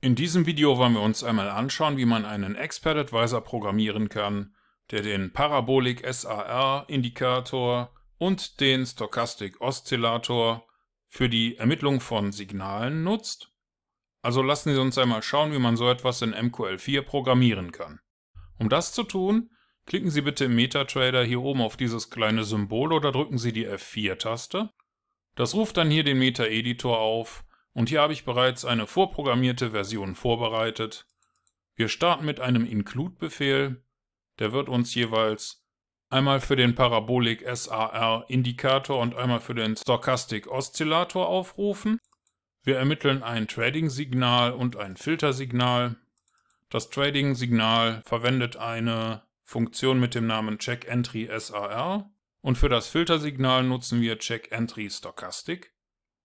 In diesem Video wollen wir uns einmal anschauen, wie man einen Expert Advisor programmieren kann, der den Parabolic SAR Indikator und den Stochastic Oszillator für die Ermittlung von Signalen nutzt. Also lassen Sie uns einmal schauen, wie man so etwas in MQL4 programmieren kann. Um das zu tun, klicken Sie bitte im MetaTrader hier oben auf dieses kleine Symbol oder drücken Sie die F4-Taste. Das ruft dann hier den Meta-Editor auf. Und hier habe ich bereits eine vorprogrammierte Version vorbereitet. Wir starten mit einem Include-Befehl. Der wird uns jeweils einmal für den Parabolic SAR Indikator und einmal für den Stochastic Oszillator aufrufen. Wir ermitteln ein Trading-Signal und ein Filtersignal. Das Trading-Signal verwendet eine Funktion mit dem Namen checkEntry_SAR und für das Filtersignal nutzen wir checkEntry_Stochastic.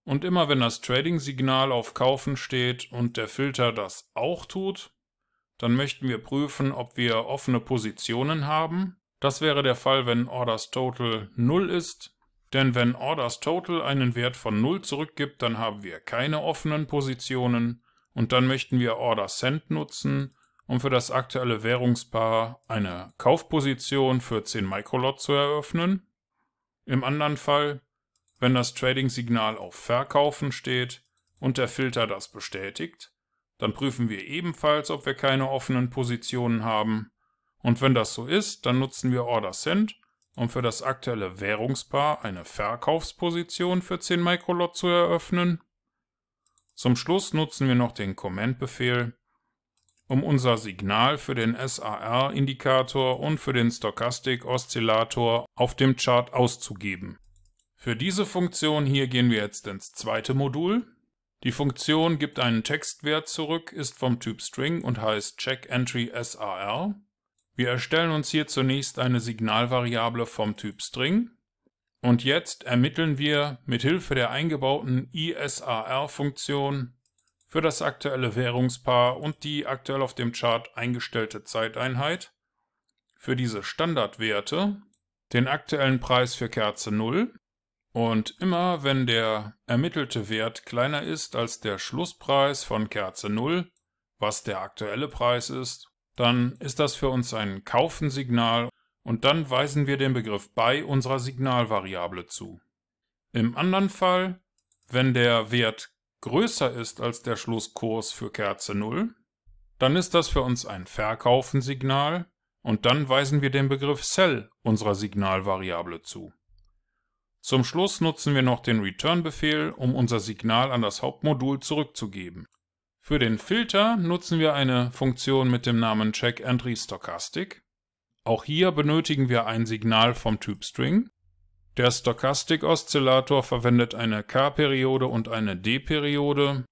Und immer wenn das Trading-Signal auf Kaufen steht und der Filter das auch tut, dann möchten wir prüfen, ob wir offene Positionen haben. Das wäre der Fall, wenn Orders Total 0 ist, denn wenn Orders Total einen Wert von 0 zurückgibt, dann haben wir keine offenen Positionen und dann möchten wir Order Send nutzen, um für das aktuelle Währungspaar eine Kaufposition für 10 Microlot zu eröffnen. Im anderen Fall, wenn das Trading-Signal auf Verkaufen steht und der Filter das bestätigt, dann prüfen wir ebenfalls, ob wir keine offenen Positionen haben. Und wenn das so ist, dann nutzen wir Order Send, um für das aktuelle Währungspaar eine Verkaufsposition für 10 Microlot zu eröffnen. Zum Schluss nutzen wir noch den Command-Befehl, um unser Signal für den SAR-Indikator und für den Stochastic Oszillator auf dem Chart auszugeben. Für diese Funktion hier gehen wir jetzt ins zweite Modul. Die Funktion gibt einen Textwert zurück, ist vom Typ String und heißt checkEntry_SAR. Wir erstellen uns hier zunächst eine Signalvariable vom Typ String. Und jetzt ermitteln wir mit Hilfe der eingebauten ISAR-Funktion für das aktuelle Währungspaar und die aktuell auf dem Chart eingestellte Zeiteinheit für diese Standardwerte den aktuellen Preis für Kerze 0. Und immer wenn der ermittelte Wert kleiner ist als der Schlusspreis von Kerze 0, was der aktuelle Preis ist, dann ist das für uns ein Kaufen-Signal und dann weisen wir den Begriff bei unserer Signalvariable zu. Im anderen Fall, wenn der Wert größer ist als der Schlusskurs für Kerze 0, dann ist das für uns ein Verkaufen-Signal und dann weisen wir den Begriff Sell unserer Signalvariable zu. Zum Schluss nutzen wir noch den Return-Befehl, um unser Signal an das Hauptmodul zurückzugeben. Für den Filter nutzen wir eine Funktion mit dem Namen checkEntry_Stochastic. Auch hier benötigen wir ein Signal vom Typ String. Der Stochastic Oszillator verwendet eine K-Periode und eine D-Periode.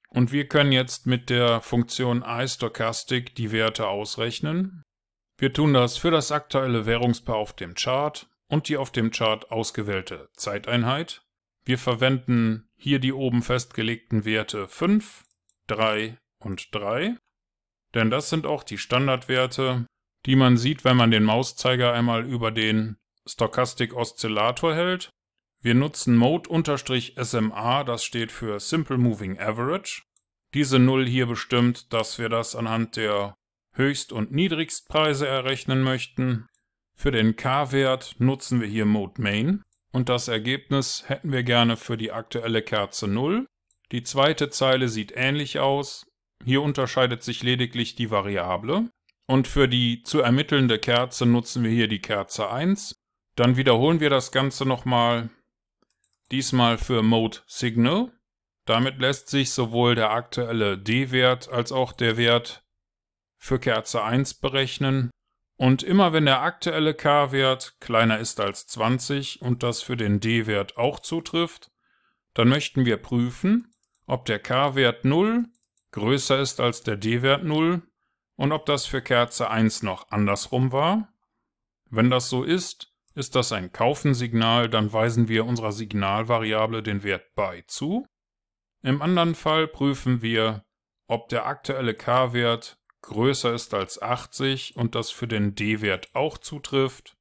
Und wir können jetzt mit der Funktion iStochastic die Werte ausrechnen. Wir tun das für das aktuelle Währungspaar auf dem Chart und die auf dem Chart ausgewählte Zeiteinheit. Wir verwenden hier die oben festgelegten Werte 5, 3 und 3, denn das sind auch die Standardwerte, die man sieht, wenn man den Mauszeiger einmal über den Stochastic Oszillator hält. Wir nutzen Mode_SMA, das steht für Simple Moving Average. Diese 0 hier bestimmt, dass wir das anhand der Höchst- und Niedrigstpreise errechnen möchten. Für den K-Wert nutzen wir hier Mode Main und das Ergebnis hätten wir gerne für die aktuelle Kerze 0. Die zweite Zeile sieht ähnlich aus. Hier unterscheidet sich lediglich die Variable. Und für die zu ermittelnde Kerze nutzen wir hier die Kerze 1. Dann wiederholen wir das Ganze nochmal, diesmal für Mode Signal. Damit lässt sich sowohl der aktuelle D-Wert als auch der Wert für Kerze 1 berechnen. Und immer wenn der aktuelle K-Wert kleiner ist als 20 und das für den D-Wert auch zutrifft, dann möchten wir prüfen, ob der K-Wert 0 größer ist als der D-Wert 0 und ob das für Kerze 1 noch andersrum war. Wenn das so ist, ist das ein Kaufen-Signal, dann weisen wir unserer Signalvariable den Wert bei zu. Im anderen Fall prüfen wir, ob der aktuelle K-Wert größer ist als 80 und das für den D-Wert auch zutrifft.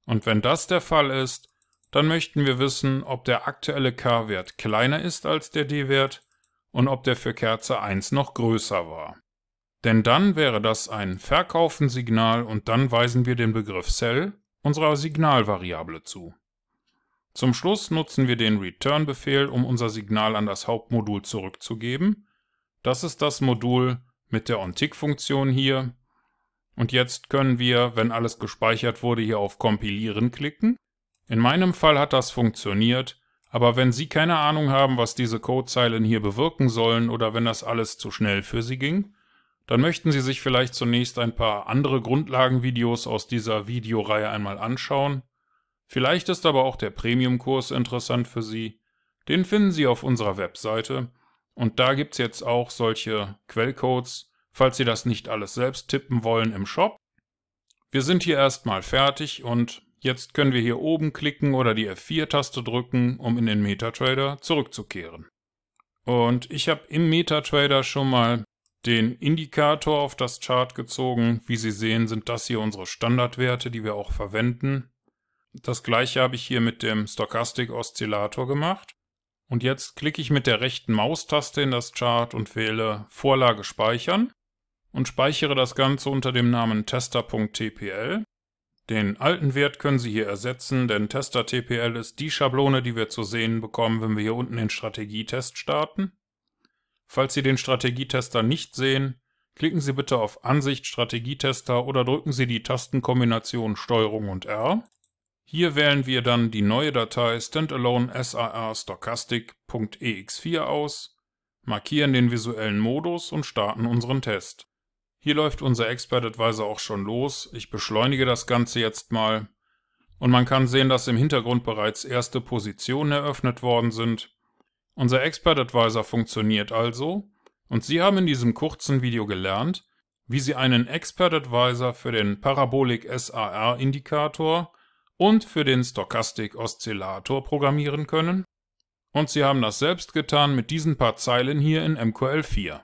Und wenn das der Fall ist, dann möchten wir wissen, ob der aktuelle K-Wert kleiner ist als der D-Wert und ob der für Kerze 1 noch größer war. Denn dann wäre das ein Verkaufen-Signal und dann weisen wir den Begriff Sell unserer Signalvariable zu. Zum Schluss nutzen wir den Return-Befehl, um unser Signal an das Hauptmodul zurückzugeben. Das ist das Modul mit der OnTick-Funktion hier. Und jetzt können wir, wenn alles gespeichert wurde, hier auf Kompilieren klicken. In meinem Fall hat das funktioniert, aber wenn Sie keine Ahnung haben, was diese Codezeilen hier bewirken sollen oder wenn das alles zu schnell für Sie ging, dann möchten Sie sich vielleicht zunächst ein paar andere Grundlagenvideos aus dieser Videoreihe einmal anschauen. Vielleicht ist aber auch der Premium-Kurs interessant für Sie. Den finden Sie auf unserer Webseite und da gibt es jetzt auch solche Quellcodes, falls Sie das nicht alles selbst tippen wollen im Shop. Wir sind hier erstmal fertig und jetzt können wir hier oben klicken oder die F4-Taste drücken, um in den MetaTrader zurückzukehren. Und ich habe im MetaTrader schon mal den Indikator auf das Chart gezogen. Wie Sie sehen, sind das hier unsere Standardwerte, die wir auch verwenden. Das gleiche habe ich hier mit dem Stochastic Oszillator gemacht. Und jetzt klicke ich mit der rechten Maustaste in das Chart und wähle Vorlage speichern und speichere das Ganze unter dem Namen tester.tpl. Den alten Wert können Sie hier ersetzen, denn tester.tpl ist die Schablone, die wir zu sehen bekommen, wenn wir hier unten den Strategietest starten. Falls Sie den Strategietester nicht sehen, klicken Sie bitte auf Ansicht Strategietester oder drücken Sie die Tastenkombination STRG und R. Hier wählen wir dann die neue Datei standalone SAR stochastic.ex4 aus, markieren den visuellen Modus und starten unseren Test. Hier läuft unser Expert Advisor auch schon los. Ich beschleunige das Ganze jetzt mal und man kann sehen, dass im Hintergrund bereits erste Positionen eröffnet worden sind. Unser Expert Advisor funktioniert also und Sie haben in diesem kurzen Video gelernt, wie Sie einen Expert Advisor für den Parabolic SAR Indikator und für den Stochastic Oszillator programmieren können. Und Sie haben das selbst getan mit diesen paar Zeilen hier in MQL4.